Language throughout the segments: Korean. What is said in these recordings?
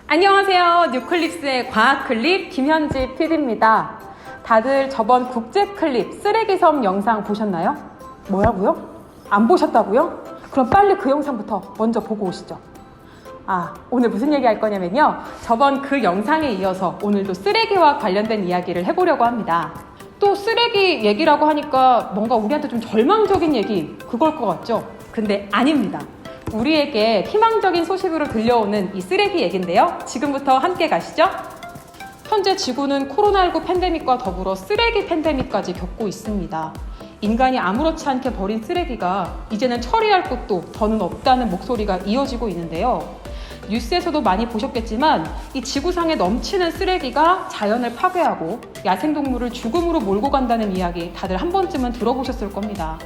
안녕하세요. 뉴클립스의 과학클립 김현지 PD입니다. 다들 저번 국제클립 쓰레기섬 영상 보셨나요? 뭐라고요? 안 보셨다고요? 그럼 빨리 그 영상부터 먼저 보고 오시죠. 오늘 무슨 얘기 할 거냐면요. 저번 그 영상에 이어서 오늘도 쓰레기와 관련된 이야기를 해보려고 합니다. 또 쓰레기 얘기라고 하니까 뭔가 우리한테 좀 절망적인 얘기 그걸 것 같죠? 근데 아닙니다. 우리에게 희망적인 소식으로 들려오는 이 쓰레기 얘기인데요. 지금부터 함께 가시죠. 현재 지구는 코로나19 팬데믹과 더불어 쓰레기 팬데믹까지 겪고 있습니다. 인간이 아무렇지 않게 버린 쓰레기가 이제는 처리할 곳도 더는 없다는 목소리가 이어지고 있는데요. 뉴스에서도 많이 보셨겠지만 이 지구상에 넘치는 쓰레기가 자연을 파괴하고 야생동물을 죽음으로 몰고 간다는 이야기 다들 한 번쯤은 들어보셨을 겁니다.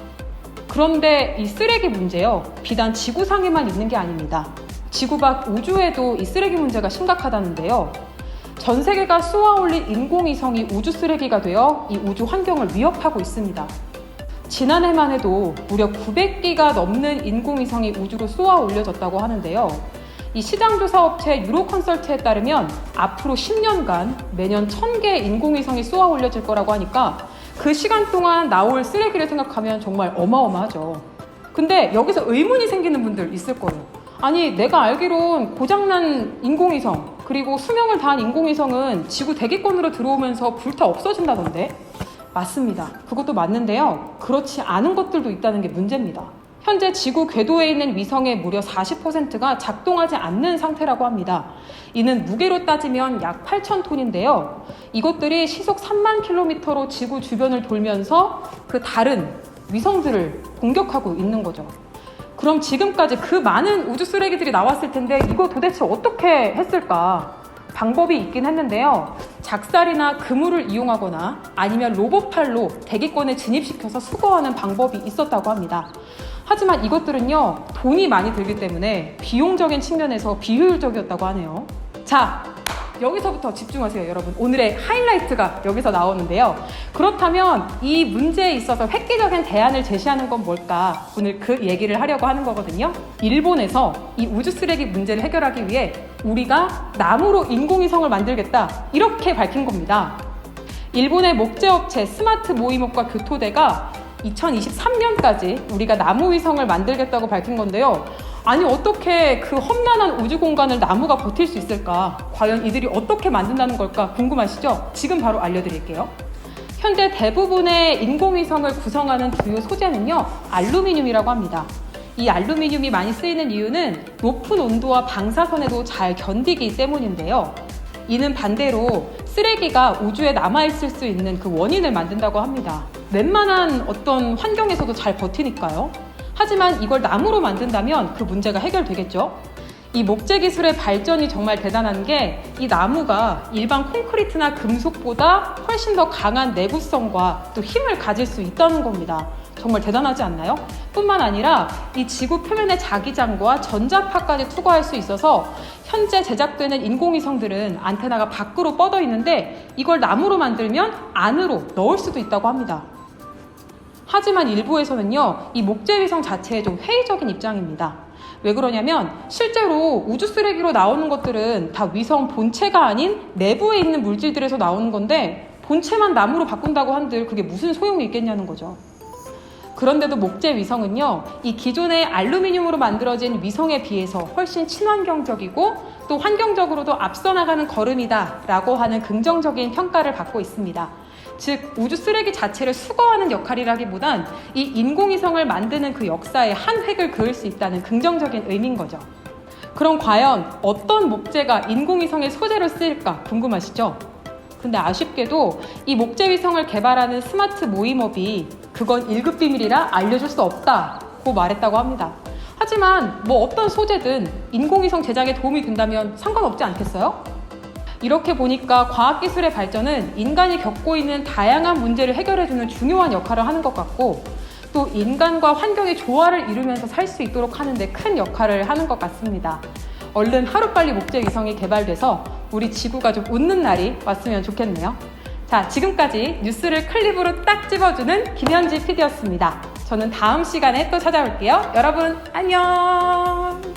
그런데 이 쓰레기 문제요, 비단 지구상에만 있는 게 아닙니다. 지구 밖 우주에도 이 쓰레기 문제가 심각하다는데요. 전 세계가 쏘아올린 인공위성이 우주 쓰레기가 되어 이 우주 환경을 위협하고 있습니다. 지난해만 해도 무려 900기가 넘는 인공위성이 우주로 쏘아 올려졌다고 하는데요. 이 시장조사 업체 유로컨설트에 따르면 앞으로 10년간 매년 1000개의 인공위성이 쏘아 올려질 거라고 하니까 그 시간 동안 나올 쓰레기를 생각하면 정말 어마어마하죠. 근데 여기서 의문이 생기는 분들 있을 거예요. 아니, 내가 알기론 고장난 인공위성 그리고 수명을 다한 인공위성은 지구 대기권으로 들어오면서 불타 없어진다던데? 맞습니다. 그것도 맞는데요. 그렇지 않은 것들도 있다는 게 문제입니다. 현재 지구 궤도에 있는 위성의 무려 40%가 작동하지 않는 상태라고 합니다. 이는 무게로 따지면 약 8,000톤인데요. 이것들이 시속 3만 킬로미터로 지구 주변을 돌면서 그 다른 위성들을 공격하고 있는 거죠. 그럼 지금까지 그 많은 우주 쓰레기들이 나왔을 텐데 이거 도대체 어떻게 했을까? 방법이 있긴 했는데요. 작살이나 그물을 이용하거나 아니면 로봇팔로 대기권에 진입시켜서 수거하는 방법이 있었다고 합니다. 하지만 이것들은요, 돈이 많이 들기 때문에 비용적인 측면에서 비효율적이었다고 하네요. 자, 여기서부터 집중하세요, 여러분. 오늘의 하이라이트가 여기서 나오는데요. 그렇다면 이 문제에 있어서 획기적인 대안을 제시하는 건 뭘까? 오늘 그 얘기를 하려고 하는 거거든요. 일본에서 이 우주 쓰레기 문제를 해결하기 위해 우리가 나무로 인공위성을 만들겠다, 이렇게 밝힌 겁니다. 일본의 목재업체 스마트 모이목과 교토대가 2023년까지 우리가 나무 위성을 만들겠다고 밝힌 건데요. 아니, 어떻게 그 험난한 우주 공간을 나무가 버틸 수 있을까? 과연 이들이 어떻게 만든다는 걸까 궁금하시죠? 지금 바로 알려드릴게요. 현재 대부분의 인공위성을 구성하는 주요 소재는요, 알루미늄이라고 합니다. 이 알루미늄이 많이 쓰이는 이유는 높은 온도와 방사선에도 잘 견디기 때문인데요. 이는 반대로 쓰레기가 우주에 남아있을 수 있는 그 원인을 만든다고 합니다. 웬만한 어떤 환경에서도 잘 버티니까요. 하지만 이걸 나무로 만든다면 그 문제가 해결되겠죠. 이 목재 기술의 발전이 정말 대단한 게 이 나무가 일반 콘크리트나 금속보다 훨씬 더 강한 내구성과 또 힘을 가질 수 있다는 겁니다. 정말 대단하지 않나요? 뿐만 아니라 이 지구 표면의 자기장과 전자파까지 투과할 수 있어서 현재 제작되는 인공위성들은 안테나가 밖으로 뻗어 있는데 이걸 나무로 만들면 안으로 넣을 수도 있다고 합니다. 하지만 일부에서는요, 이 목재위성 자체에 좀 회의적인 입장입니다. 왜 그러냐면 실제로 우주 쓰레기로 나오는 것들은 다 위성 본체가 아닌 내부에 있는 물질들에서 나오는 건데 본체만 나무로 바꾼다고 한들 그게 무슨 소용이 있겠냐는 거죠. 그런데도 목재 위성은요, 이 기존의 알루미늄으로 만들어진 위성에 비해서 훨씬 친환경적이고 또 환경적으로도 앞서 나가는 걸음이다 라고 하는 긍정적인 평가를 받고 있습니다. 즉, 우주 쓰레기 자체를 수거하는 역할이라기보단 이 인공위성을 만드는 그 역사에 한 획을 그을 수 있다는 긍정적인 의미인 거죠. 그럼 과연 어떤 목재가 인공위성의 소재로 쓰일까 궁금하시죠? 근데 아쉽게도 이 목재위성을 개발하는 스마트 모임업이 그건 1급 비밀이라 알려줄 수 없다고 말했다고 합니다. 하지만 뭐 어떤 소재든 인공위성 제작에 도움이 된다면 상관없지 않겠어요? 이렇게 보니까 과학기술의 발전은 인간이 겪고 있는 다양한 문제를 해결해주는 중요한 역할을 하는 것 같고 또 인간과 환경의 조화를 이루면서 살 수 있도록 하는 데 큰 역할을 하는 것 같습니다. 얼른 하루빨리 목재 위성이 개발돼서 우리 지구가 좀 웃는 날이 왔으면 좋겠네요. 자, 지금까지 뉴스를 클립으로 딱 집어주는 김현지 PD였습니다. 저는 다음 시간에 또 찾아올게요. 여러분, 안녕!